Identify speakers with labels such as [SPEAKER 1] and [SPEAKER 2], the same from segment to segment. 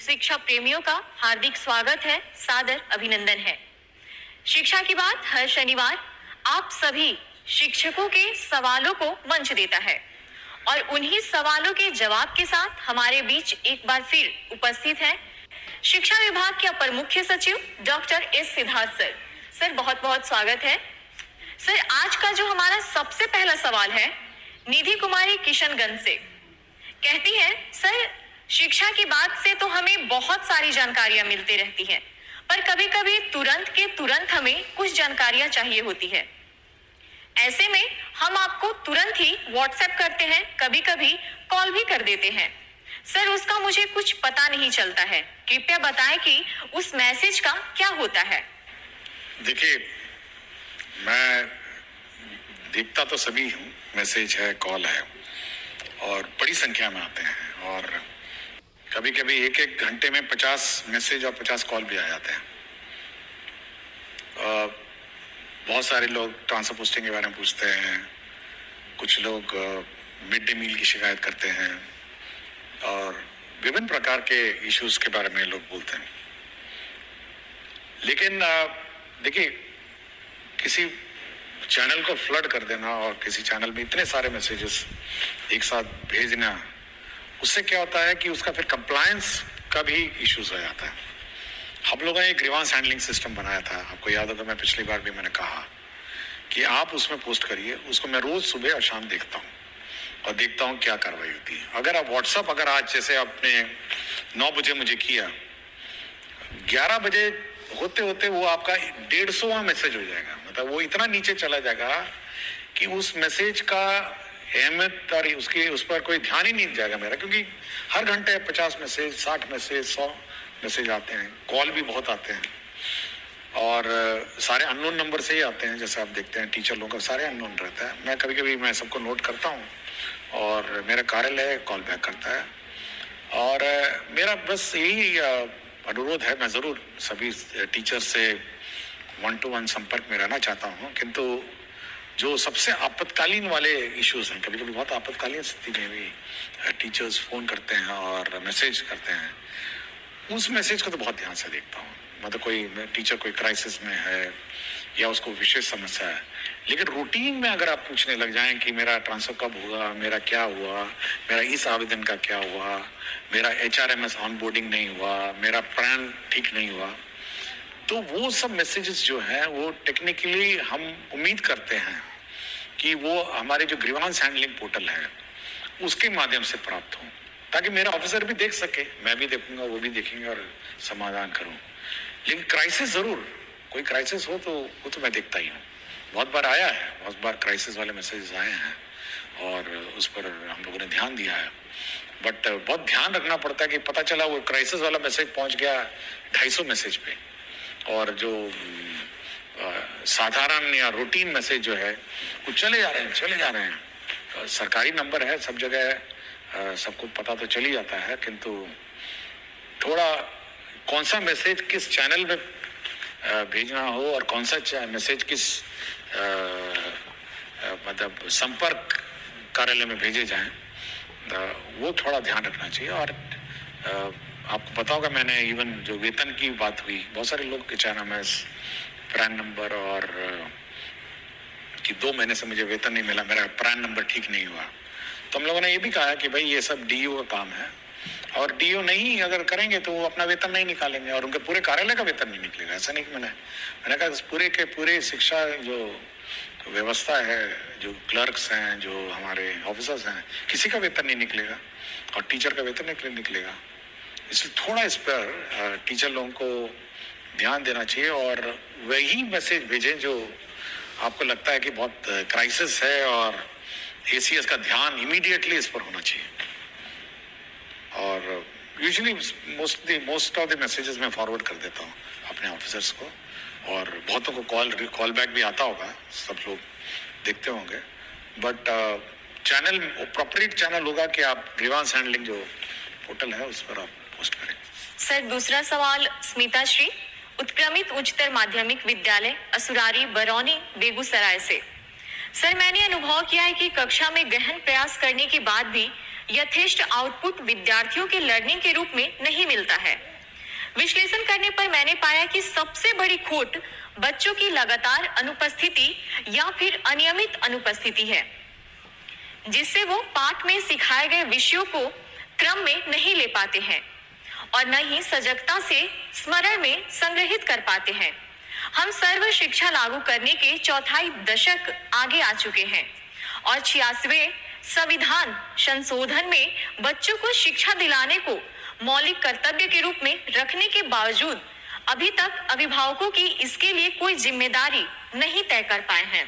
[SPEAKER 1] शिक्षा प्रेमियों का हार्दिक स्वागत है, सादर अभिनंदन है। शिक्षा की बात हर शनिवार आप सभी शिक्षकों के सवालों को मंच देता है और उन्हीं सवालों के जवाब के साथ हमारे बीच एक बार फिर उपस्थित है शिक्षा विभाग के अपर मुख्य सचिव doctor S Siddharth sir. Sir बहुत बहुत स्वागत है। सर आज का जो हमारा सबसे पहला सवाल है निधि कुमारी किशनगंज से, कहती हैं सर शिक्षा की बात से तो हमें बहुत सारी जानकारियां मिलती रहती हैं, पर कभी कभी तुरंत के तुरंत हमें कुछ जानकारियां चाहिए होती है। ऐसे में हम आपको तुरंत ही व्हाट्सएप करते हैं, कभी कभी कॉल भी कर देते हैं। सर उसका मुझे कुछ पता नहीं चलता है, कृपया बताएं कि उस मैसेज का क्या होता है।
[SPEAKER 2] देखिए, मैं देखता तो सभी हूँ, मैसेज है, कॉल है और बड़ी संख्या में आते हैं और कभी कभी एक एक घंटे में 50 मैसेज और 50 कॉल भी आ जाते हैं। बहुत सारे लोग ट्रांसफर पोस्टिंग के बारे में पूछते हैं, कुछ लोग मिड डे मील की शिकायत करते हैं और विभिन्न प्रकार के इश्यूज के बारे में लोग बोलते हैं। लेकिन देखिए, किसी चैनल को फ्लड कर देना और किसी चैनल में इतने सारे मैसेजेस एक साथ भेजना, उससे क्या होता है कि उसका फिर कंप्लायंस का भी इश्यूज हो जाता है। हम लोगों ने एक ग्रीवांस हैंडलिंग सिस्टम बनाया था, आपको याद होगा, मैं पिछली बार भी मैंने कहा कि आप उसमें पोस्ट करिए, उसको मैं रोज सुबह और शाम देखता हूँ और देखता हूँ क्या कार्रवाई होती है। अगर आप व्हाट्सएप, अगर आज जैसे आपने 9 बजे मुझे किया, 11 बजे होते होते वो आपका 150वां मैसेज हो जाएगा, मतलब वो इतना नीचे चला जाएगा कि उस मैसेज का अहमियत और उसके उस पर कोई ध्यान ही नहीं जाएगा मेरा, क्योंकि हर घंटे 50 मैसेज, 60 मैसेज, 100 मैसेज आते हैं, कॉल भी बहुत आते हैं और सारे अननोन नंबर से ही आते हैं। जैसे आप देखते हैं टीचर लोगों का सारे अननोन रहता है। मैं कभी कभी मैं सबको नोट करता हूँ और मेरा कार्यालय कॉल बैक करता है और मेरा बस यही अनुरोध है, मैं ज़रूर सभी टीचर से 1-to-1 संपर्क में रहना चाहता हूँ, किंतु जो सबसे आपातकालीन वाले इश्यूज हैं, कभी कभी बहुत आपातकालीन स्थिति में भी टीचर्स फ़ोन करते हैं और मैसेज करते हैं, उस मैसेज को तो बहुत ध्यान से देखता हूँ। मतलब कोई टीचर कोई क्राइसिस में है या उसको विशेष समस्या है, लेकिन रूटीन में अगर आप पूछने लग जाएं कि मेरा ट्रांसफर कब हुआ, मेरा क्या हुआ, मेरा इस आवेदन का क्या हुआ, मेरा HRMS ऑनबोर्डिंग नहीं हुआ, मेरा पैन ठीक नहीं हुआ, तो वो सब मैसेजेस जो हैं वो टेक्निकली हम उम्मीद करते हैं कि वो हमारे जो ग्रीवांस हैंडलिंग पोर्टल है उसके माध्यम से प्राप्त हो, ताकि मेरा ऑफिसर भी देख सके, मैं भी देखूंगा, वो भी देखेंगे और समाधान करूं। लेकिन क्राइसिस जरूर, कोई क्राइसिस हो तो वो तो मैं देखता ही हूँ। बहुत बार आया है, बहुत बार क्राइसिस वाले मैसेजेस आए हैं और उस पर हम लोगों ने ध्यान दिया है, बट बहुत ध्यान रखना पड़ता है कि पता चला वो क्राइसिस वाला मैसेज पहुंच गया 250 मैसेज पे और जो साधारण या रूटीन मैसेज जो है वो चले जा रहे हैं। सरकारी नंबर है, सब जगह सबको पता तो चल ही जाता है, किंतु थोड़ा कौन सा मैसेज किस चैनल में भेजना हो और कौन सा मैसेज किस मतलब संपर्क कार्यालय में भेजे जाएं, वो थोड़ा ध्यान रखना चाहिए। और आपको पता होगा, मैंने इवन जो वेतन की बात हुई, बहुत सारे लोग के HRMS पैन नंबर और कि 2 महीने से मुझे वेतन नहीं मिला, मेरा पैन नंबर ठीक नहीं हुआ, तो हम लोगों ने ये भी कहा कि भाई ये सब DO का काम है और DO नहीं अगर करेंगे तो वो अपना वेतन नहीं निकालेंगे और उनके पूरे कार्यालय का वेतन नहीं निकलेगा। ऐसा नहीं कि मैंने कहा पूरे के पूरे शिक्षा जो व्यवस्था है, जो क्लर्क्स हैं, जो हमारे ऑफिसर्स हैं, किसी का वेतन नहीं निकलेगा और टीचर का वेतन निकलेगा। इसलिए थोड़ा इस पर टीचर लोगों को ध्यान देना चाहिए और वही मैसेज भेजें जो आपको लगता है कि बहुत क्राइसिस है और ACS का ध्यान इमीडिएटली इस पर होना चाहिए। और usually most of the messages मैं फॉरवर्ड कर देता हूँ अपने ऑफिसर्स को और बहुतों को कॉल बैक भी आता होगा, सब लोग देखते होंगे, बट चैनल अप्रोप्रिएट चैनल होगा कि आप ग्रीवांस हैंडलिंग जो पोर्टल है उस पर आप पोस्ट करें।
[SPEAKER 1] सर दूसरा सवाल स्मिता श्री, उत्क्रमित उच्चतर माध्यमिक विद्यालय असुरारी बरौनी बेगूसराय से। सर मैंने अनुभव किया है कि कक्षा में गहन प्रयास करने के बाद भी यथेष्ट आउटपुट विद्यार्थियों के लर्निंग के रूप में नहीं मिलता है। विश्लेषण करने पर मैंने पाया कि सबसे बड़ी खोट बच्चों की लगातार अनुपस्थिति या फिर अनियमित अनुपस्थिति है, जिससे वो पाठ में सिखाए गए विषयों को क्रम में नहीं ले पाते हैं और न ही सजगता से स्मरण में संग्रहित कर पाते हैं। हम सर्व शिक्षा लागू करने के चौथाई दशक आगे आ चुके हैं और 86वें संविधान संशोधन में बच्चों को शिक्षा दिलाने को मौलिक कर्तव्य के रूप में रखने के बावजूद अभी तक अभिभावकों की इसके लिए कोई जिम्मेदारी नहीं तय कर पाए हैं।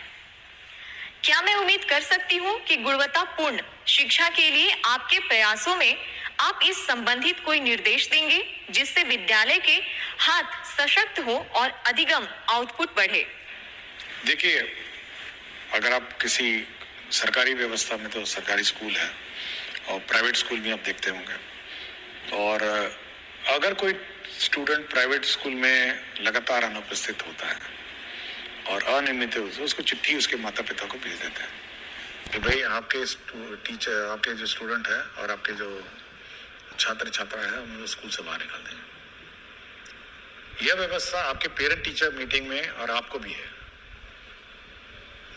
[SPEAKER 1] क्या मैं उम्मीद कर सकती हूँ कि गुणवत्तापूर्ण शिक्षा के लिए आपके प्रयासों में आप इस संबंधित कोई निर्देश देंगे जिससे विद्यालय के हाथ सशक्त हो और अधिगम आउटपुट बढ़े?
[SPEAKER 2] देखिए, अगर आप किसी सरकारी व्यवस्था में, तो सरकारी स्कूल है और प्राइवेट स्कूल भी आप देखते होंगे, और अगर कोई स्टूडेंट प्राइवेट स्कूल में लगातार अनुपस्थित होता है और अनियमित है, उसको चिट्ठी उसके माता पिता को भेज देते हैं कि भाई आपके टीचर, आपके जो स्टूडेंट है और आपके जो छात्र छात्रा है उनको स्कूल से बाहर निकाल देंगे। यह व्यवस्था आपके पेरेंट टीचर मीटिंग में और आपको भी है।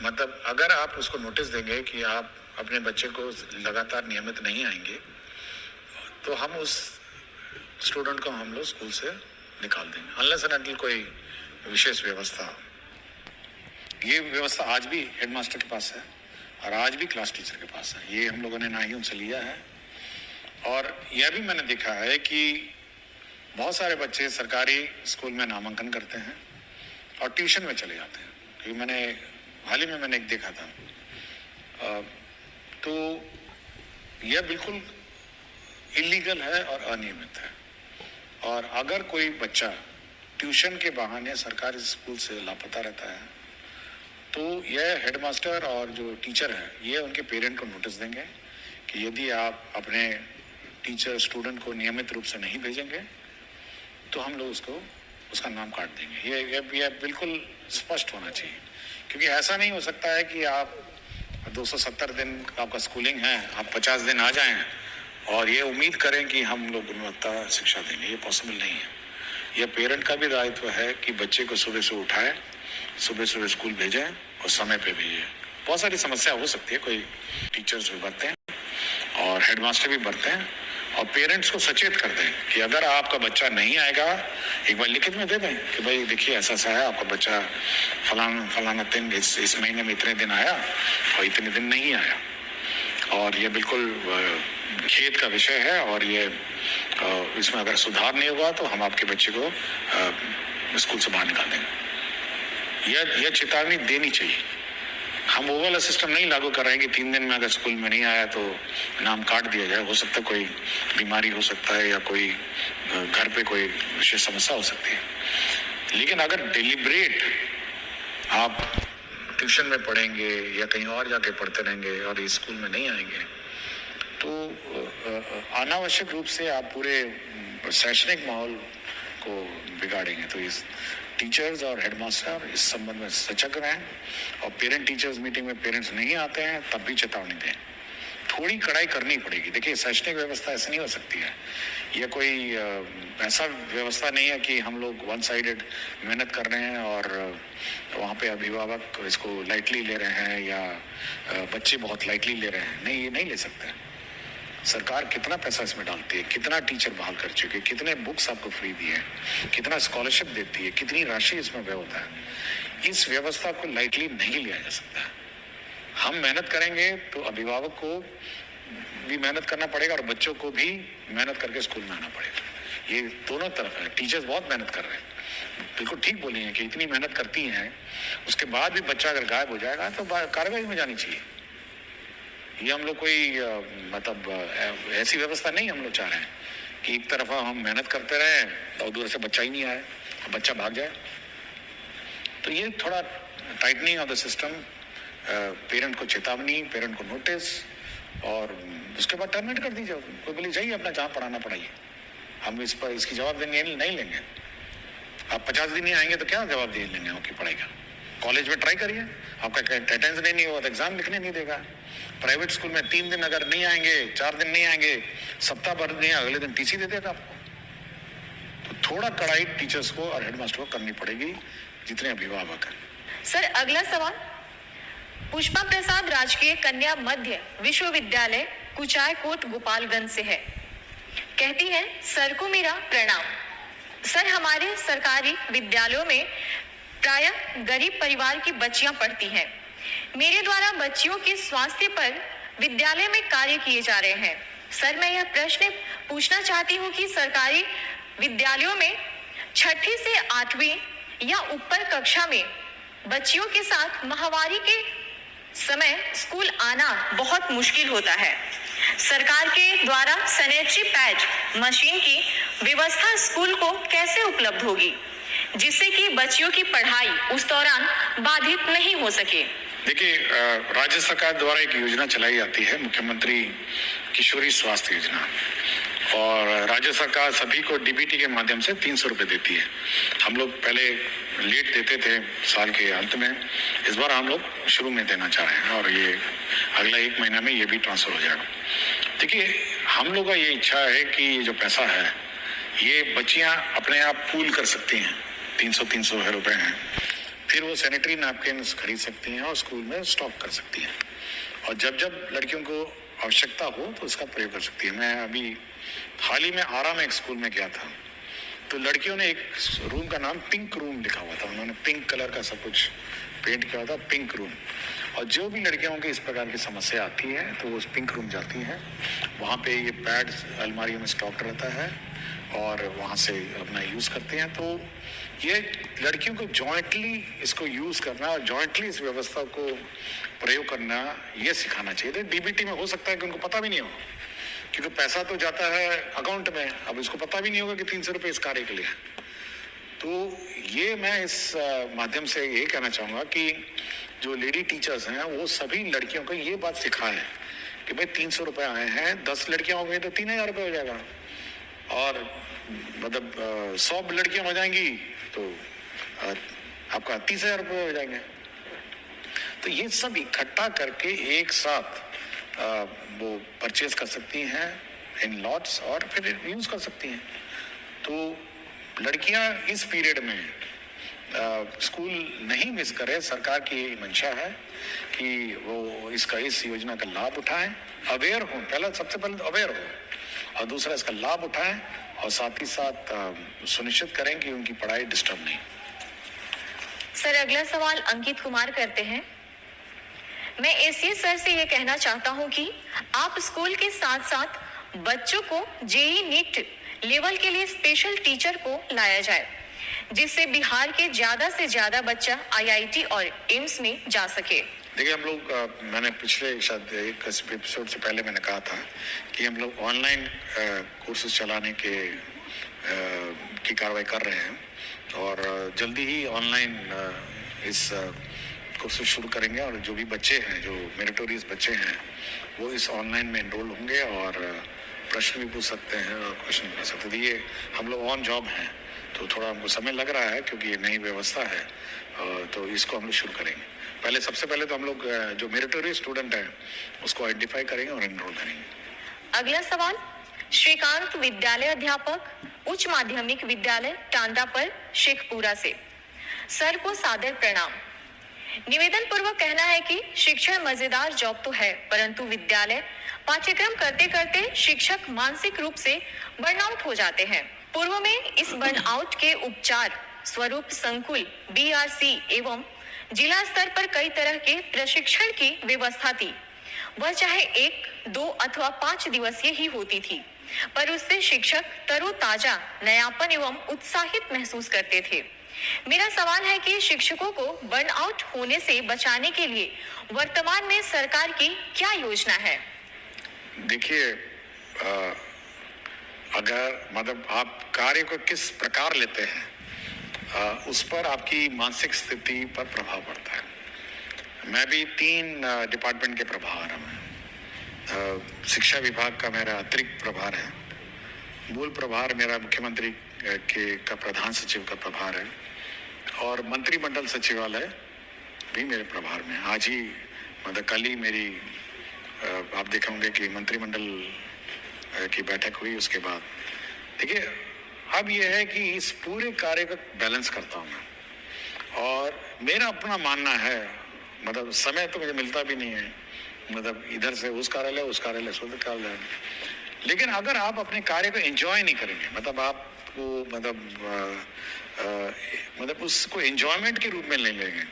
[SPEAKER 2] मतलब अगर आप उसको नोटिस देंगे कि आप अपने बच्चे को लगातार नियमित नहीं आएंगे, तो हम उस स्टूडेंट को हम लोग स्कूल से निकाल देंगे, अनलेस एंड अनटिल कोई विशेष व्यवस्था। ये व्यवस्था आज भी हेडमास्टर के पास है और आज भी क्लास टीचर के पास है। ये हम लोगों ने ना ही उनसे लिया है। और यह भी मैंने देखा है कि बहुत सारे बच्चे सरकारी स्कूल में नामांकन करते हैं और ट्यूशन में चले जाते हैं। क्योंकि हाल ही में मैंने एक देखा था, तो यह बिल्कुल इलीगल है और अनियमित है। और अगर कोई बच्चा ट्यूशन के बहाने सरकारी स्कूल से लापता रहता है, तो यह हेडमास्टर और जो टीचर है ये उनके पेरेंट को नोटिस देंगे कि यदि आप अपने टीचर स्टूडेंट को नियमित रूप से नहीं भेजेंगे तो हम लोग उसका नाम काट देंगे। ये बिल्कुल स्पष्ट होना चाहिए, क्योंकि ऐसा नहीं हो सकता है कि आप 270 दिन आपका स्कूलिंग है, आप 50 दिन आ जाएं और ये उम्मीद करें कि हम लोग गुणवत्ता शिक्षा देंगे। ये पॉसिबल नहीं है। यह पेरेंट का भी दायित्व है कि बच्चे को सुबह से उठाएं, सुबह सुबह स्कूल भेजें और समय पे भेजें। बहुत सारी समस्या हो सकती है, कोई टीचर्स भी बरते हैं और हेडमास्टर भी बरते हैं, और पेरेंट्स को सचेत कर दें कि अगर आपका बच्चा नहीं आएगा, एक बार लिखित में दे दें कि भाई देखिए ऐसा सा है, आपका बच्चा फलाना दिन इस महीने में इतने दिन आया और इतने दिन नहीं आया, और ये बिल्कुल खेद का विषय है, और ये इसमें अगर सुधार नहीं होगा तो हम आपके बच्चे को स्कूल से बाहर निकाल देंगे। यह चेतावनी देनी चाहिए। हम वो वाला सिस्टम नहीं लागू कर रहे हैं कि 3 दिन में अगर स्कूल में नहीं आया तो नाम काट दिया जाए। हो सकता है कोई बीमारी हो सकता है या कोई घर पे कोई विशेष समस्या हो सकती है। लेकिन अगर डिलिब्रेट आप ट्यूशन में पढ़ेंगे या कहीं और जाके पढ़ते रहेंगे और स्कूल में नहीं आएंगे, तो अनावश्यक रूप से आप पूरे शैक्षणिक माहौल को बिगाड़ेंगे। तो इस टीचर्स और हेडमास्टर इस संबंध में सजग रहें, और पेरेंट टीचर्स मीटिंग में पेरेंट्स नहीं आते हैं तब भी चेतावनी दें। थोड़ी कड़ाई करनी पड़ेगी। देखिए, शैक्षणिक व्यवस्था ऐसे नहीं हो सकती है। यह कोई ऐसा व्यवस्था नहीं है कि हम लोग वन साइडेड मेहनत कर रहे हैं और वहाँ पे अभिभावक इसको लाइटली ले रहे हैं या बच्चे बहुत लाइटली ले रहे हैं। नहीं, ये नहीं ले सकते। सरकार कितना पैसा इसमें डालती है, कितना टीचर बहाल कर चुके, कितने बुक्स आपको फ्री दिए हैं, कितना स्कॉलरशिप देती है, कितनी राशि इसमें व्यय होता है। इस व्यवस्था को लाइटली नहीं लिया जा सकता है। हम मेहनत करेंगे तो अभिभावक को भी मेहनत करना पड़ेगा और बच्चों को भी मेहनत करके स्कूल में आना पड़ेगा। ये दोनों तरफ है। टीचर्स बहुत मेहनत कर रहे हैं, बिल्कुल ठीक बोली हैं कि इतनी मेहनत करती हैं, उसके बाद भी बच्चा अगर गायब हो जाएगा तो कार्रवाई में जानी चाहिए। ये हम लोग कोई मतलब ऐसी व्यवस्था नहीं हम लोग चाह रहे हैं कि एक तरफ हम मेहनत करते रहें और दूर से बच्चा ही नहीं आए, बच्चा भाग जाए। तो ये थोड़ा tightening of the system, parent को चेतावनी, पेरेंट को नोटिस, और उसके बाद टर्मिनेट कर दीजिए। कोई बोले जाइए अपना जहाँ पढ़ाना पढ़ाइए, हम इस पर इसकी जवाब देंगे नहीं लेंगे। आप 50 दिन नहीं आएंगे तो क्या जवाब दे लेंगे आपकी पढ़ाई का? कॉलेज में ट्राई करिए, आपका अटेंडेंस नहीं हुआ तो एग्जाम लिखने नहीं देगा। प्राइवेट स्कूल में 3 दिन अगर नहीं आएंगे, 4 दिन नहीं आएंगे, सप्ताह भर नहीं, अगले दिन टीसी दे देगा आपको। तो थोड़ा कड़ाई टीचर्स को और हेडमास्टर को करनी पड़ेगी, जितने अभिभावक हैं।
[SPEAKER 1] सर अगला सवाल पुष्पा प्रसाद राजकीय कन्या मध्य विश्वविद्यालय कुचायकोट गोपालगंज से है। कहती है, सर को मेरा प्रणाम। सर, हमारे सरकारी विद्यालयों में प्रायः गरीब परिवार की बच्चियां पढ़ती हैं। मेरे द्वारा बच्चियों के स्वास्थ्य पर विद्यालय में कार्य किए जा रहे हैं। सर, मैं यह प्रश्न पूछना चाहती हूँ कि सरकारी विद्यालयों में 6ठी से 8वीं या ऊपर कक्षा में बच्चियों के साथ माहवारी के समय स्कूल आना बहुत मुश्किल होता है। सरकार के द्वारा सैनिटरी पैड मशीन की व्यवस्था स्कूल को कैसे उपलब्ध होगी, जिससे कि बच्चियों की पढ़ाई उस दौरान बाधित नहीं हो सके?
[SPEAKER 2] देखिए, राज्य सरकार द्वारा एक योजना चलाई जाती है, मुख्यमंत्री किशोरी स्वास्थ्य योजना, और राज्य सरकार सभी को डीबीटी के माध्यम से 300 रुपये देती है। हम लोग पहले लेट देते थे साल के अंत में, इस बार हम लोग शुरू में देना चाह रहे हैं और ये अगला 1 महीना में ये भी ट्रांसफर हो जाएगा। देखिए, हम लोग का ये इच्छा है कि ये जो पैसा है ये बच्चियां अपने आप पूल कर सकती हैं, 300 रुपये हैं, फिर वो सैनिटरी नैपकिन खरीद सकती हैं और स्कूल में स्टॉक कर सकती हैं, और जब जब लड़कियों को आवश्यकता हो तो उसका प्रयोग कर सकती है। मैं अभी हाल ही में आरा में एक स्कूल में गया था, तो लड़कियों ने एक रूम का नाम पिंक रूम लिखा हुआ था, उन्होंने पिंक कलर का सब कुछ पेंट किया हुआ था, पिंक रूम। और जो भी लड़कियों की इस प्रकार की समस्या आती है तो वो उस पिंक रूम जाती हैं, वहाँ पे ये पैड अलमारियों में स्टॉक रहता है और वहाँ से अपना यूज़ करते हैं। तो ये लड़कियों को जॉइंटली इसको यूज़ करना और जॉइंटली इस व्यवस्था को प्रयोग करना ये सिखाना चाहिए। डीबीटी में हो सकता है कि उनको पता भी नहीं हो, क्योंकि पैसा तो जाता है अकाउंट में, अब इसको पता भी नहीं होगा कि 300 रुपये इस कार्य के लिए। तो ये मैं इस माध्यम से ये कहना चाहूँगा कि जो लेडी टीचर्स हैं वो सभी लड़कियों को ये बात सिखाएं कि भाई 300 रुपये आए हैं, 10 लड़कियां हो गई तो 3000 रुपये हो जाएगा, और मतलब 100 लड़कियां हो जाएंगी तो आपका 30,000 रुपये हो जाएंगे। तो ये सब इकट्ठा करके एक साथ वो परचेज कर सकती हैं इन लॉट्स और फिर यूज कर सकती हैं। तो लड़कियां इस पीरियड में स्कूल नहीं मिस करें, सरकार की मंशा है कि वो इस योजना का लाभ उठाएं, अवेयर हो, पहला सबसे पहले अवेयर हो और दूसरा इसका लाभ उठाएं और साथ ही साथ सुनिश्चित करें कि उनकी पढ़ाई डिस्टर्ब नहीं।
[SPEAKER 1] सर अगला सवाल अंकित कुमार करते हैं, मैं एसीए सर से ये कहना चाहता हूँ कि आप स्कूल के साथ साथ बच्चों को जेईई नीट लेवल के लिए स्पेशल टीचर को लाया जाए, जिससे बिहार के ज्यादा से ज्यादा बच्चा आईआईटी और एम्स में जा सके।
[SPEAKER 2] देखिए, हम लोग मैंने पिछले शायद एक एपिसोड से पहले मैंने कहा था कि हम लोग ऑनलाइन कोर्सेज चलाने की कार्रवाई कर रहे हैं और जल्दी ही ऑनलाइन इस कोर्सेज शुरू करेंगे, और जो भी बच्चे हैं, जो मेरिटोरियस बच्चे हैं, वो इस ऑनलाइन में एनरोल होंगे और प्रश्न भी पूछ सकते हैं और क्वेश्चन भी कर सकते हैं। ये हम लोग ऑन जॉब हैं, तो थोड़ा हमको समय लग रहा है क्योंकि ये नई व्यवस्था है, तो इसको हम लोग शुरू करेंगे। पहले सबसे पहले तो हम लोग जो मेरिटोरियस स्टूडेंट हैं उसको आइडेंटिफाई करेंगे और एनरोल करेंगे।
[SPEAKER 1] अगला सवाल श्रीकांत विद्यालय अध्यापक उच्च माध्यमिक विद्यालय टांडा पर शेखपुरा से, सर को सादर प्रणाम। निवेदन पूर्वक कहना है कि शिक्षण मजेदार जॉब तो है, परंतु विद्यालय पाठ्यक्रम करते करते शिक्षक मानसिक रूप से बर्नआउट हो जाते हैं। पूर्व में इस बर्नआउट के उपचार स्वरूप संकुल, बीआरसी एवं जिला स्तर पर कई तरह के प्रशिक्षण की व्यवस्था थी। वह चाहे 1, 2 अथवा 5 दिवसीय ही होती थी, पर उससे शिक्षक तरोताजा, नयापन एवं उत्साहित महसूस करते थे। मेरा सवाल है कि शिक्षकों को बर्नआउट होने से बचाने के लिए वर्तमान में सरकार की क्या योजना है?
[SPEAKER 2] देखिए, अगर मतलब आप कार्य को किस प्रकार लेते हैं उस पर आपकी मानसिक स्थिति पर प्रभाव पड़ता है। मैं भी 3 डिपार्टमेंट के प्रभार हूँ। शिक्षा विभाग का मेरा अतिरिक्त प्रभार है, मूल प्रभार मेरा मुख्यमंत्री का प्रधान सचिव का प्रभार है, और मंत्रिमंडल सचिवालय भी मेरे प्रभार में। आज ही मतलब कल ही मेरी आप देखे होंगे कि मंत्रिमंडल की बैठक हुई। उसके बाद देखिए, अब यह है कि इस पूरे कार्य को बैलेंस करता हूँ मैं, और मेरा अपना मानना है, मतलब समय तो मुझे मिलता भी नहीं है, मतलब इधर से उस कार्यालय से उस कार्यालय, लेकिन अगर आप अपने कार्य को एंजॉय नहीं करेंगे, मतलब आपको मतलब उसको एंजॉयमेंट के रूप में ले लेंगे,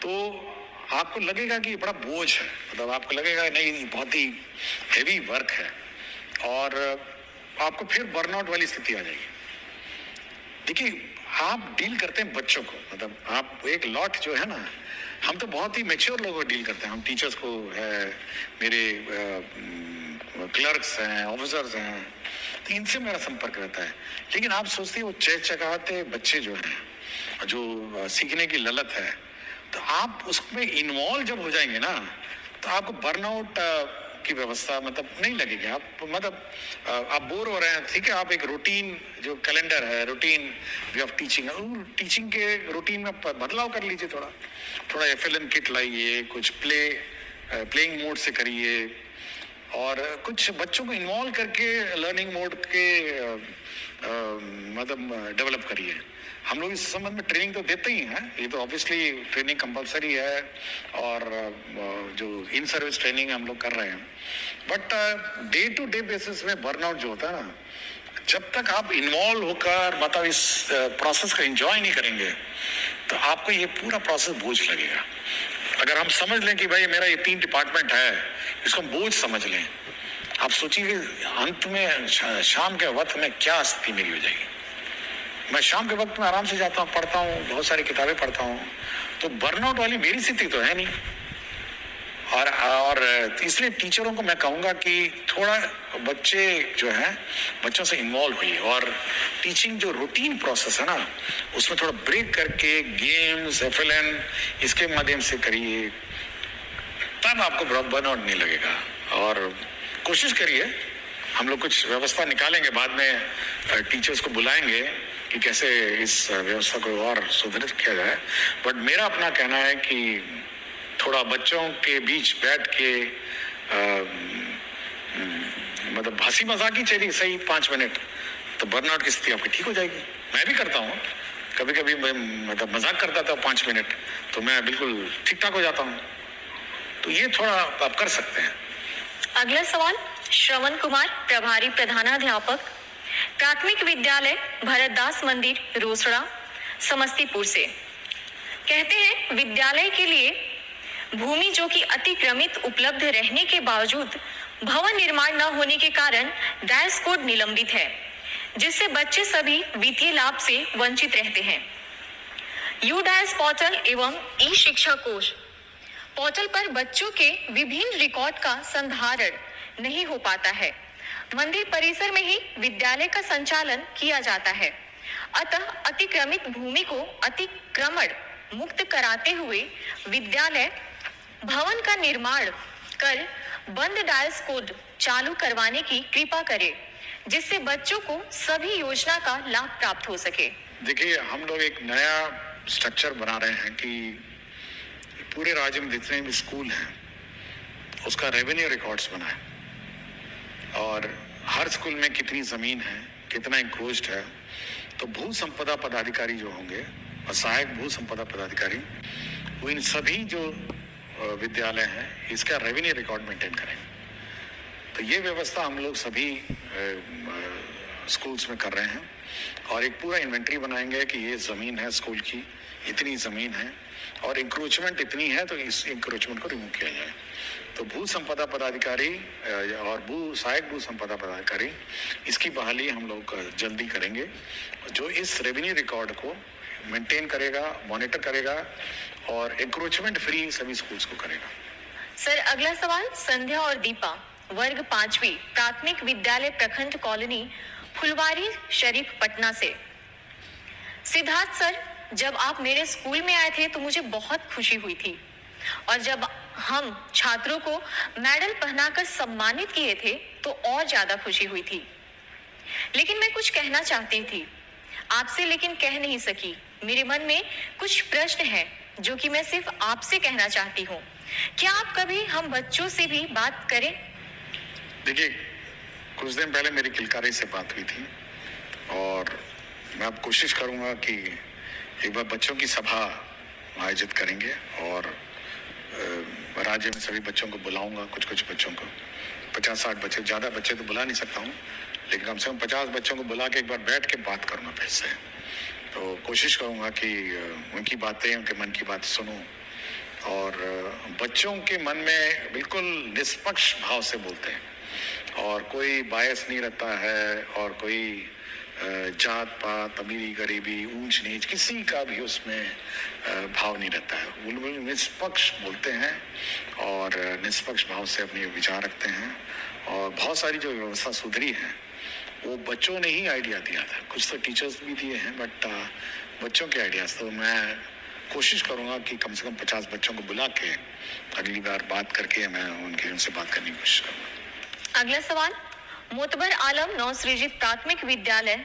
[SPEAKER 2] तो आपको लगेगा कि ये बड़ा बोझ है, मतलब आपको लगेगा नहीं बहुत ही हेवी वर्क है, और आपको फिर बर्नआउट वाली स्थिति आ जाएगी। देखिए, आप डील करते हैं बच्चों को, मतलब आप एक लॉट जो है ना, हम तो बहुत ही मैच्योर लोगों को डील करते हैं, हम टीचर्स को है, मेरे क्लर्क्स हैं, ऑफिसर्स हैं, तो इनसे मेरा संपर्क रहता है। लेकिन आप सोचते हैं वो चहचहाते बच्चे जो हैं, जो सीखने की ललक है, तो आप उसमें इन्वॉल्व जब हो जाएंगे ना, तो आपको बर्नआउट की व्यवस्था मतलब नहीं लगेगी। आप मतलब आप बोर हो रहे हैं, ठीक है, आप एक रूटीन जो कैलेंडर है, routine way of teaching, teaching के रूटीन में बदलाव कर लीजिए, थोड़ा FLN किट लाइए, कुछ प्लेइंग मोड से करिए, और कुछ बच्चों को इन्वॉल्व करके लर्निंग मोड के मतलब डेवलप करिए। हम लोग इस संबंध में ट्रेनिंग तो देते ही हैं, ये तो ऑब्वियसली ट्रेनिंग कंपलसरी है, और जो इन सर्विस ट्रेनिंग हम लोग कर रहे हैं, but day to day basis में बर्नआउट जो होता है ना, जब तक आप इन्वॉल्व होकर मतलब इस प्रोसेस को एंजॉय नहीं करेंगे, तो आपको ये पूरा प्रोसेस बोझ लगेगा। अगर हम समझ लें कि भाई मेरा ये 3 डिपार्टमेंट है, इसको बोझ समझ लें, आप सोचिए अंत में शाम के वक्त में क्या स्थिति मेरी हो जाएगी। मैं शाम के वक्त में आराम से जाता हूँ, पढ़ता हूँ, बहुत सारी किताबें पढ़ता हूँ, तो बर्नआउट वाली मेरी स्थिति तो है नहीं। और इसलिए टीचरों को मैं कहूँगा कि थोड़ा बच्चे जो हैं, बच्चों से इन्वॉल्व होइए, और टीचिंग जो रूटीन प्रोसेस है ना, उसमें थोड़ा ब्रेक करके गेम्स, FLN इसके माध्यम से करिए, तब आपको बर्नआउट नहीं लगेगा। और कोशिश करिए, हम लोग कुछ व्यवस्था निकालेंगे, बाद में टीचर्स को बुलाएंगे कि कैसे इस व्यवस्था को और सुदृढ़ किया जाए, बट मेरा अपना कहना है कि थोड़ा बच्चों के बीच बैठ के मतलब हंसी मजाक ही चलिए सही 5 मिनट, तो बर्नआउट की स्थिति आपकी ठीक हो जाएगी। मैं भी करता हूँ, कभी कभी मैं मतलब मजाक करता था 5 मिनट, तो मैं बिल्कुल ठीक ठाक हो जाता हूँ। तो ये थोड़ा आप कर सकते हैं।
[SPEAKER 1] अगला सवाल श्रवण कुमार, प्रभारी प्रधानाध्यापक, प्राथमिक विद्यालय भरतदास मंदिर, रोसड़ा, समस्तीपुर से। कहते हैं विद्यालय के लिए भूमि जो कि अतिक्रमित उपलब्ध रहने के बावजूद भवन निर्माण न होने के कारण डायस कोड निलंबित है, जिससे बच्चे सभी वित्तीय लाभ से वंचित रहते हैं। यू डायस पोर्टल एवं ई शिक्षा कोष पोर्टल पर बच्चों के विभिन्न रिकॉर्ड का संधारण नहीं हो पाता है। मंदिर परिसर में ही विद्यालय का संचालन किया जाता है, अतः अतिक्रमित भूमि को अतिक्रमण मुक्त कराते हुए विद्यालय भवन का निर्माण कर बंद डायस कोड चालू करवाने की कृपा करे, जिससे बच्चों को सभी योजना का लाभ प्राप्त हो सके।
[SPEAKER 2] देखिए, हम लोग एक नया स्ट्रक्चर बना रहे हैं कि पूरे राज्य में जितने भी स्कूल हैं उसका रेवेन्यू रिकॉर्ड्स बनाए, और हर स्कूल में कितनी जमीन है, कितना इंक्रोच्ड है, तो भू संपदा पदाधिकारी जो होंगे और सहायक भू संपदा पदाधिकारी, वो इन सभी जो विद्यालय हैं इसका रेवेन्यू रिकॉर्ड मेंटेन करें। तो ये व्यवस्था हम लोग सभी स्कूल्स में कर रहे हैं, और एक पूरा इन्वेंट्री बनाएंगे कि ये ज़मीन है स्कूल की, इतनी ज़मीन है, और इंक्रोचमेंट इतनी है, तो इस इंक्रोचमेंट को रिमूव किया जाए। तो भू संपदा पदाधिकारी और सहायक भू संपदा पदाधिकारी, इसकी बहाली हम लोग जल्दी करेंगे, जो इस रेवेन्यू रिकॉर्ड को मेंटेन करेगा, मॉनिटर करेगा, और इंक्रोचमेंट फ्री सभी स्कूल्स को करेगा।
[SPEAKER 1] सर, अगला सवाल संध्या और दीपा, वर्ग 5वीं, प्राथमिक विद्यालय प्रखंड कॉलोनी, फुलवारी शरीफ, पटना से। सिद्धार्थ सर, जब आप मेरे स्कूल में आए थे तो मुझे बहुत खुशी हुई थी, और जब हम छात्रों को मेडल पहनाकर सम्मानित किए थे तो और ज्यादा खुशी हुई थी। लेकिन मैं कुछ कहना चाहती थी आपसे, लेकिन कह नहीं सकी। मेरे मन में कुछ प्रश्न हैं जो कि मैं सिर्फ आपसे कहना चाहती हूँ। क्या आप कभी हम बच्चों से भी बात करें?
[SPEAKER 2] देखिए, कुछ दिन पहले मेरी किलकारी से बात हुई थी, और मैं अब कोशिश करूंगा कि एक बार बच्चों की सभा आयोजित करेंगे और राज्य में सभी बच्चों को बुलाऊंगा, कुछ बच्चों को 50-60 बच्चे, ज़्यादा बच्चे तो बुला नहीं सकता हूँ, लेकिन कम से कम 50 बच्चों को बुला के एक बार बैठ के बात करूँगा फिर से। तो कोशिश करूँगा कि उनकी बातें, उनके मन की बात सुनूं और बच्चों के मन में बिल्कुल निष्पक्ष भाव से बोलते हैं और कोई बायस नहीं रहता है और कोई जात पात, अमीरी गरीबी, ऊंच नीच किसी का भी उसमें भाव नहीं रहता है। वो लोग निष्पक्ष बोलते हैं और निष्पक्ष भाव से अपने विचार रखते हैं और बहुत सारी जो व्यवस्था सुधरी है वो बच्चों ने ही आइडिया दिया था, कुछ तो टीचर्स भी दिए हैं बट बच्चों के आइडियाज। तो मैं कोशिश करूंगा कि कम से कम 50 बच्चों को बुला के अगली बार बात करके मैं उनसे बात करने की कोशिश करूंगा।
[SPEAKER 1] अगला सवाल मोतबर आलम नवसृजित प्राथमिक विद्यालय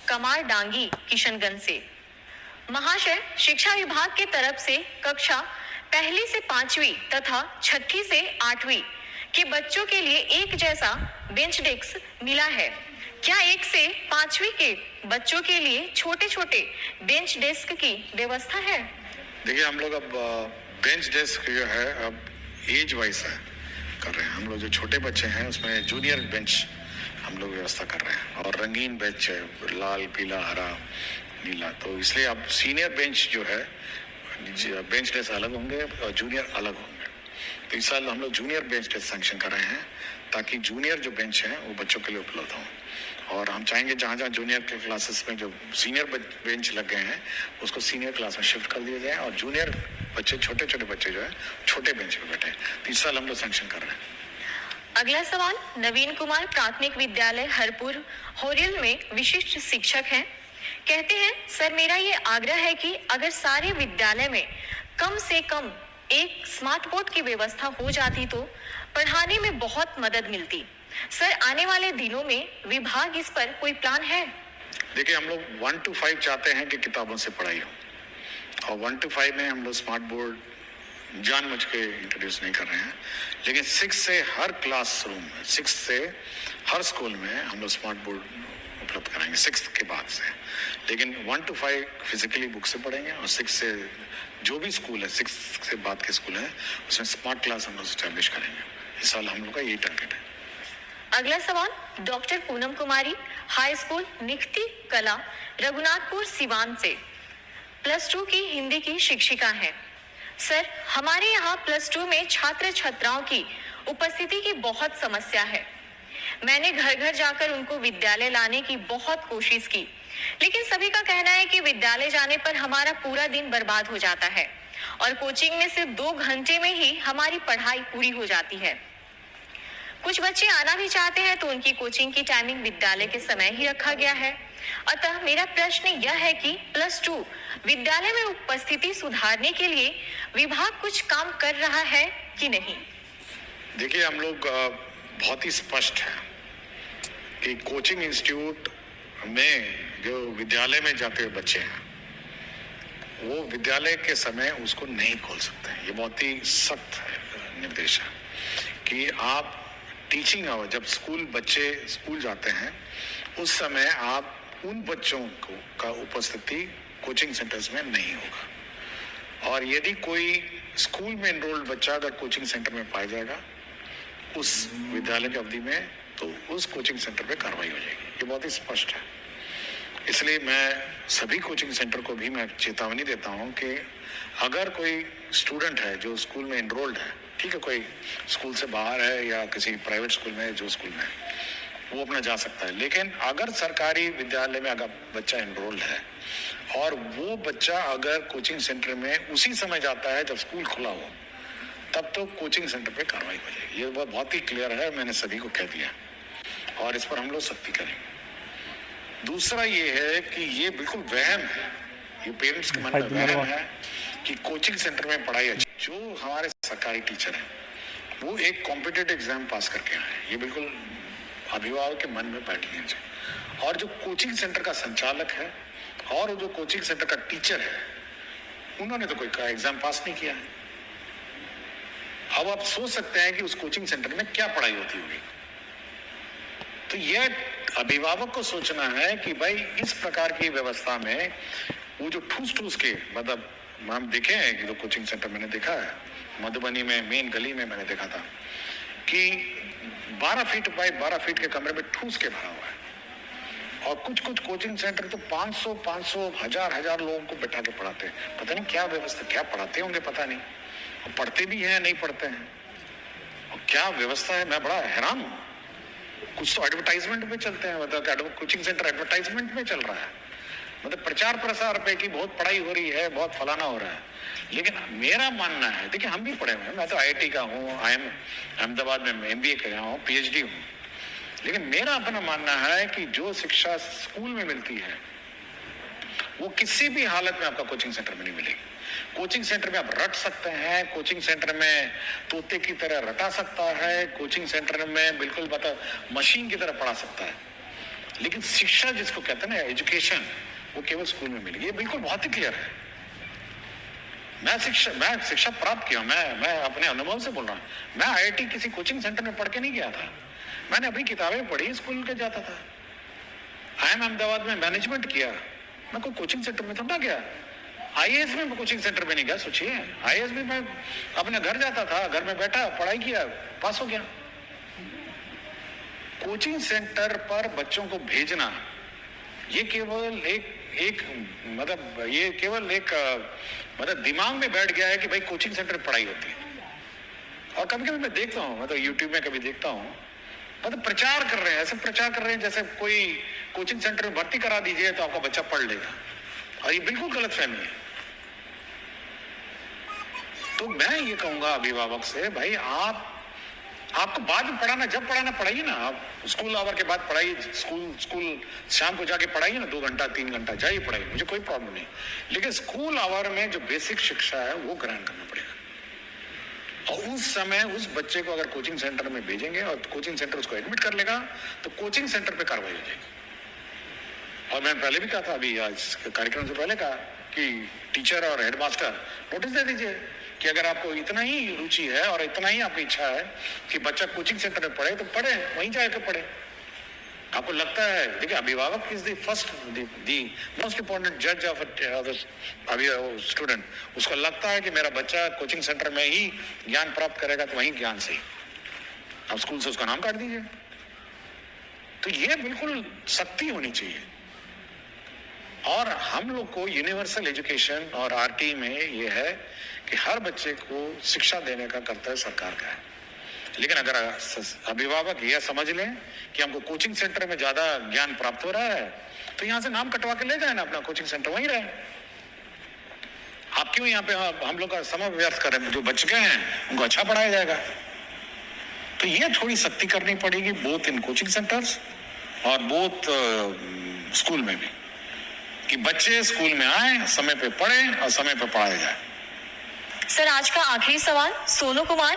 [SPEAKER 1] कमार डांगी किशनगंज से। महाशय, शिक्षा विभाग के तरफ से कक्षा 1 से 5वीं तथा 6 से 8वीं के बच्चों के लिए एक जैसा बेंच डेस्क मिला है। क्या 1 से 5वीं के बच्चों के लिए छोटे छोटे बेंच डेस्क की व्यवस्था है?
[SPEAKER 2] देखिए, हम लोग अब बेंच डेस्क जो है अब एज वाइज है कर रहे हैं। हम लोग जो छोटे बच्चे हैं उसमें जूनियर बेंच हम लोग व्यवस्था कर रहे हैं और रंगीन बेंच है, लाल, पीला, हरा, नीला। तो इसलिए अब सीनियर बेंच जो है, बेंच डेस्क अलग होंगे और जूनियर अलग होंगे। तो इस साल हम लोग जूनियर बेंच डेस्क सैंक्शन कर रहे हैं ताकि जूनियर जो बेंच हैं वो बच्चों के लिए उपलब्ध हों। और हम चाहेंगे जहाँ जहाँ जूनियर के क्लासेस में जो सीनियर बेंच लग गए हैं उसको सीनियर क्लास में शिफ्ट कर दिया जाए और जूनियर बच्चे, छोटे छोटे बच्चे जो है छोटे बेंच पे बैठे। तो इस साल हम लोग सैंक्शन कर रहे हैं।
[SPEAKER 1] अगला सवाल नवीन कुमार प्राथमिक विद्यालय हरपुर होरियल में विशिष्ट शिक्षक हैं। कहते हैं, सर मेरा ये आग्रह है कि अगर सारे विद्यालय में कम से कम एक स्मार्ट बोर्ड की व्यवस्था हो जाती तो पढ़ाने में बहुत मदद मिलती। सर, आने वाले दिनों में विभाग इस पर कोई प्लान है?
[SPEAKER 2] देखिए, हम लोग 1 to 5 चाहते हैं कि किताबों से पढ़ाई हो और 1 to 5 में हम लोग स्मार्ट बोर्ड जानबूझ के इंट्रोड्यूस नहीं कर रहे हैं, लेकिन 6 से हर क्लासरूम में, 6 से हर स्कूल में हम लोग स्मार्ट बोर्ड उपलब्ध कराएंगे 6 के बाद से। लेकिन 1 to 5 फिजिकली बुक से पढ़ेंगे और 6 से जो भी स्कूल है, 6 से बाद के स्कूल हैं उसमें स्मार्ट क्लास हम लोग स्टैब्लिश करेंगे। इस साल हम लोग का यही टारगेट है।
[SPEAKER 1] अगला सवाल डॉक्टर पूनम कुमारी हाई स्कूल निखती कला रघुनाथपुर सिवान से +2 की हिंदी की शिक्षिका हैं। सर, हमारे यहाँ +2 में छात्र छात्राओं की उपस्थिति की बहुत समस्या है। मैंने घर घर जाकर उनको विद्यालय लाने की बहुत कोशिश की, लेकिन सभी का कहना है कि विद्यालय जाने पर हमारा पूरा दिन बर्बाद हो जाता है और कोचिंग में सिर्फ 2 घंटे में ही हमारी पढ़ाई पूरी हो जाती है। कुछ बच्चे आना भी चाहते हैं तो उनकी कोचिंग की टाइमिंग विद्यालय के समय ही रखा गया है। अतः मेरा प्रश्न यह है कि +2 विद्यालय में उपस्थिति सुधारने के लिए विभाग कुछ काम कर रहा है कि नहीं?
[SPEAKER 2] देखिए, हम लोग बहुत ही स्पष्ट है कि कोचिंग इंस्टीट्यूट में जो विद्यालय में जाते हुए बच्चे हैं वो विद्यालय के समय उसको नहीं खोल सकते। ये बहुत ही सख्त निर्देश है कि आप टीचिंग आवर, जब बच्चे स्कूल जाते हैं उस समय आप उन बच्चों का उपस्थिति कोचिंग सेंटर्स में नहीं होगा। और यदि कोई स्कूल में एनरोल्ड बच्चा अगर कोचिंग सेंटर में पाया जाएगा उस विद्यालय की अवधि में, तो उस कोचिंग सेंटर पे कार्रवाई हो जाएगी। ये बहुत ही स्पष्ट है। इसलिए मैं सभी कोचिंग सेंटर को भी मैं चेतावनी देता हूं कि अगर कोई स्टूडेंट है जो स्कूल में एनरोल्ड है, ठीक है, कोई स्कूल से बाहर है या किसी प्राइवेट स्कूल में, जो स्कूल में वो अपना जा सकता है, लेकिन अगर सरकारी विद्यालय में अगर बच्चा एनरोल्ड है और वो बच्चा अगर कोचिंग सेंटर में उसी समय जाता है जब स्कूल खुला हो, तब तो कोचिंग सेंटर पे कार्रवाई हो जाएगी। ये बहुत ही क्लियर है, मैंने सभी को कह दिया और इस पर हम लोग सख्ती करेंगे। दूसरा ये है कि ये बिल्कुल वहम है, ये पेरेंट्स के मन में वहम है कि कोचिंग सेंटर में पढ़ाई अच्छी। जो हमारे सरकारी टीचर हैं वो एक कॉम्पिटिटिव एग्जाम पास करके आए, ये बिल्कुल अभिभावक के मन में बैठी है। और जो कोचिंग सेंटर का संचालक है और जो कोचिंग सेंटर का टीचर है, उन्होंने तो कोई एग्जाम पास नहीं किया है। अब आप सोच सकते हैं कि उस कोचिंग सेंटर में क्या पढ़ाई होती होगी। तो यह अभिभावक को सोचना है कि भाई इस प्रकार की व्यवस्था में वो जो ठूस के मतलब हम देखे हैं कि जो कोचिंग सेंटर मैंने देखा है मधुबनी में मेन गली में मैंने देखा था कि 12 फीट बाय 12 फीट के कमरे में ठूस के भरा हुआ है और कुछ कोचिंग सेंटर तो 500 हजार लोगों को बैठा के पढ़ाते हैं। पता नहीं क्या व्यवस्था, क्या पढ़ाते होंगे पता नहीं, और पढ़ते भी हैं नहीं पढ़ते हैं और क्या व्यवस्था है, मैं बड़ा हैरान हूँ। कुछ तो एडवर्टाइजमेंट में चलते हैं, मतलब कोचिंग सेंटर एडवर्टाइजमेंट में चल रहा है, मतलब प्रचार प्रसार पे की बहुत पढ़ाई हो रही है, बहुत फलाना हो रहा है। लेकिन मेरा मानना है, देखिए हम भी पढ़े हुए हैं, मैं तो IIT का हूँ, अहमदाबाद में MBA किया हूँ, PhD हूँ, लेकिन मेरा अपना मानना है कि जो शिक्षा स्कूल में मिलती है वो किसी भी हालत में आपका कोचिंग सेंटर में नहीं मिलेगी। कोचिंग सेंटर में आप रट सकते हैं, कोचिंग सेंटर में तोते की तरह रटा सकता है, कोचिंग सेंटर में बिल्कुल बता मशीन की तरह पढ़ा सकता है, लेकिन शिक्षा जिसको कहते हैं ना एजुकेशन, वो केवल स्कूल में मिलेगी। ये बिल्कुल बहुत ही क्लियर है। मैं शिक्षा प्राप्त किया, मैं अपने अनुभव से बोल रहा हूँ। मैं IIT किसी कोचिंग सेंटर में पढ़ के नहीं गया था, मैंने अपनी किताबें पढ़ी, स्कूल के जाता था। IIM अहमदाबाद में मैनेजमेंट किया, मैं कोई कोचिंग सेंटर में थोड़ा गया। IAS में कोचिंग सेंटर में नहीं गया, सोचिए। IAS में मैं अपने घर जाता था, घर में बैठा पढ़ाई किया, पास हो गया। कोचिंग सेंटर पर बच्चों को भेजना ये केवल एक मतलब ये केवल एक मतलब दिमाग में बैठ गया है कि भाई कोचिंग सेंटर में पढ़ाई होती है। और कभी कभी मैं देखता हूँ, मतलब यूट्यूब में कभी देखता हूँ, मतलब प्रचार कर रहे हैं, ऐसे प्रचार कर रहे हैं जैसे कोई कोचिंग सेंटर में भर्ती करा दीजिए तो आपका बच्चा पढ़ लेगा, और ये बिल्कुल गलत फहमी है। तो मैं ये कहूंगा अभिभावक से, भाई आपको बाद में पढ़ाना, जब पढ़ाना पढ़ाइए ना, आप स्कूल आवर के बाद पढ़ाइए, स्कूल शाम को जाके पढ़ाइए ना, 2 घंटा 3 घंटा जाइए पढ़ाइए, मुझे कोई प्रॉब्लम नहीं, लेकिन स्कूल आवर में जो बेसिक शिक्षा है वो ग्रहण करना पड़ेगा। और उस समय उस बच्चे को अगर कोचिंग सेंटर में भेजेंगे और कोचिंग सेंटर उसको एडमिट कर लेगा तो कोचिंग सेंटर पे कार्रवाई हो जाएगी। और मैंने पहले भी कहा था, अभी आज कार्यक्रम से पहले कहा कि टीचर और हेडमास्टर नोटिस दे दीजिए कि अगर आपको इतना ही रुचि है और इतना ही आपकी इच्छा है कि बच्चा कोचिंग सेंटर में पढ़े तो पढ़े, वहीं जाकर पढ़े। आपको लगता है, देखिए अभिभावक is the first the most important जज ऑफ स्टूडेंट। उसको लगता है कि मेरा बच्चा कोचिंग सेंटर में ही ज्ञान प्राप्त करेगा तो वहीं ज्ञान से, आप स्कूल से उसका नाम काट दीजिए। तो ये बिल्कुल सख्ती होनी चाहिए। और हम लोग को यूनिवर्सल एजुकेशन और RT में ये है कि हर बच्चे को शिक्षा देने का कर्तव्य सरकार का है। लेकिन अगर अभिभावक यह समझ लें कि हमको कोचिंग सेंटर में ज्यादा ज्ञान प्राप्त हो रहा है तो यहां से नाम कटवा के ले जाए ना, अपना कोचिंग सेंटर वहीं रहे। आप क्यों यहाँ पे हम लोग का समय व्यर्थ करें? जो बच गए हैं उनको अच्छा पढ़ाया जाएगा। तो ये थोड़ी सख्ती करनी पड़ेगी, बोथ इन कोचिंग सेंटर्स और बोथ स्कूल में भी, कि बच्चे स्कूल में आए, समय पे पढ़ें और समय पे पढ़ाया जाए।
[SPEAKER 1] सर, आज का आखिरी सवाल सोनू कुमार,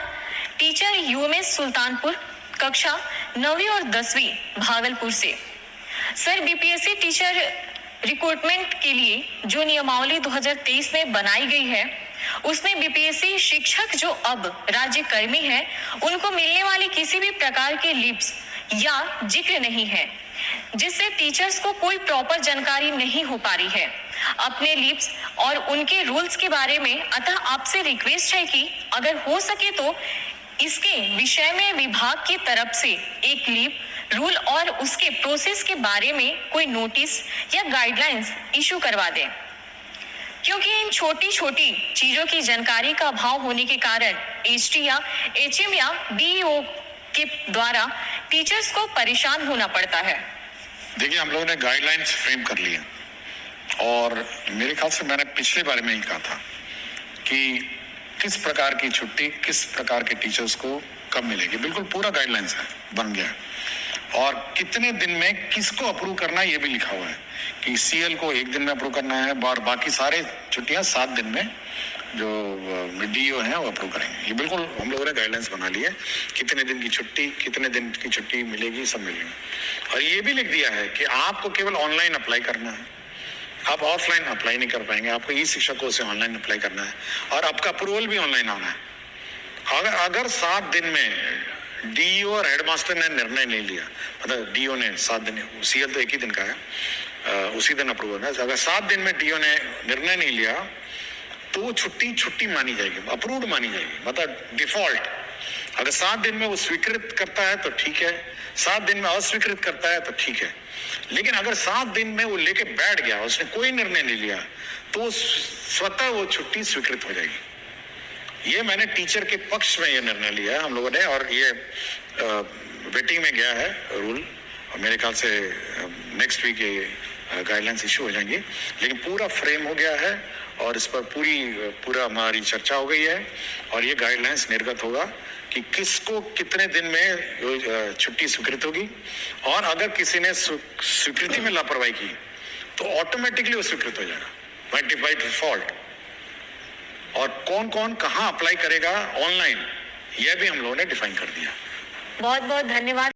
[SPEAKER 1] टीचर UMS सुल्तानपुर, कक्षा 9वीं और 10वीं भागलपुर से। सर, BPSC टीचर रिक्रूटमेंट के लिए जो नियमावली 2023 में बनाई गई है उसमें BPSC शिक्षक जो अब राज्य कर्मी है उनको मिलने वाली किसी भी प्रकार के लीव्स या जिक्र नहीं है, जिससे टीचर्स को कोई प्रॉपर जानकारी नहीं हो पा रही है अपने लीव्स और उनके रूल्स के बारे में। अतः आपसे रिक्वेस्ट है कि अगर हो सके तो इसके विषय में विभाग की तरफ से एक लीव रूल और उसके प्रोसेस के बारे में कोई नोटिस या गाइडलाइंस इशू करवा दें, क्योंकि इन छोटी छोटी चीजों की जानकारी का अभाव होने के कारण HT या HM या BEO के द्वारा टीचर्स को परेशान होना पड़ता है।
[SPEAKER 2] देखिए, हम लोगों ने गाइडलाइंस फ्रेम कर लिए और मेरे ख्याल से मैंने पिछले बारे में ही कहा था कि किस प्रकार की छुट्टी किस प्रकार के टीचर्स को कब मिलेगी। बिल्कुल पूरा गाइडलाइंस है, बन गया है। और कितने दिन में किसको अप्रूव करना है ये भी लिखा हुआ है कि CL को 1 दिन में अप्रूव करना है और बाकी सारे छुट्टियां 7 दिन में जो DO हैं वो अप्रूव करेंगे। ये बिल्कुल हम लोगों ने गाइडलाइंस बना ली है, कितने दिन की छुट्टी, कितने दिन की छुट्टी मिलेगी, सब मिलेगी। और ये भी लिख दिया है कि आपको केवल ऑनलाइन अप्लाई करना है, आप ऑफलाइन अप्लाई नहीं कर पाएंगे, आपको ई-शिक्षा कोर्स से ऑनलाइन अप्लाई करना है और आपका अप्रूवल भी ऑनलाइन आना है। अगर 7 दिन में डीईओ और हेडमास्टर ने निर्णय नहीं लिया, मतलब डीओ ने 7 दिन, सीएल तो एक ही दिन का है, उसी दिन अप्रूव होना है। अगर 7 दिन में डीओ ने निर्णय नहीं लिया तो वो छुट्टी मानी जाएगी, अप्रूव्ड मानी जाएगी, मतलब डिफॉल्ट। अगर 7 दिन में वो स्वीकृत करता है तो ठीक है, 7 दिन में अस्वीकृत करता है तो ठीक है। लेकिन अगर 7 दिन में वो लेके बैठ गया, उसने कोई निर्णय नहीं लिया, तो स्वतः वो छुट्टी स्वीकृत हो जाएगी। ये मैंने टीचर के पक्ष में ये निर्णय लिया है हम लोगों ने, और ये वेटिंग में गया है रूल, और मेरे ख्याल से नेक्स्ट वीक ये गाइडलाइंस इशू हो जाएंगी। लेकिन पूरा फ्रेम हो गया है और इस पर पूरा हमारी चर्चा हो गई है, और ये गाइडलाइंस निर्गत होगा कि किसको कितने दिन में छुट्टी स्वीकृत होगी, और अगर किसी ने स्वीकृति में लापरवाही की तो ऑटोमेटिकली वो स्वीकृत हो जाएगा बाय डिफॉल्ट। और कौन कौन कहाँ अप्लाई करेगा ऑनलाइन, यह भी हम लोगों ने डिफाइन कर दिया।
[SPEAKER 1] बहुत बहुत धन्यवाद।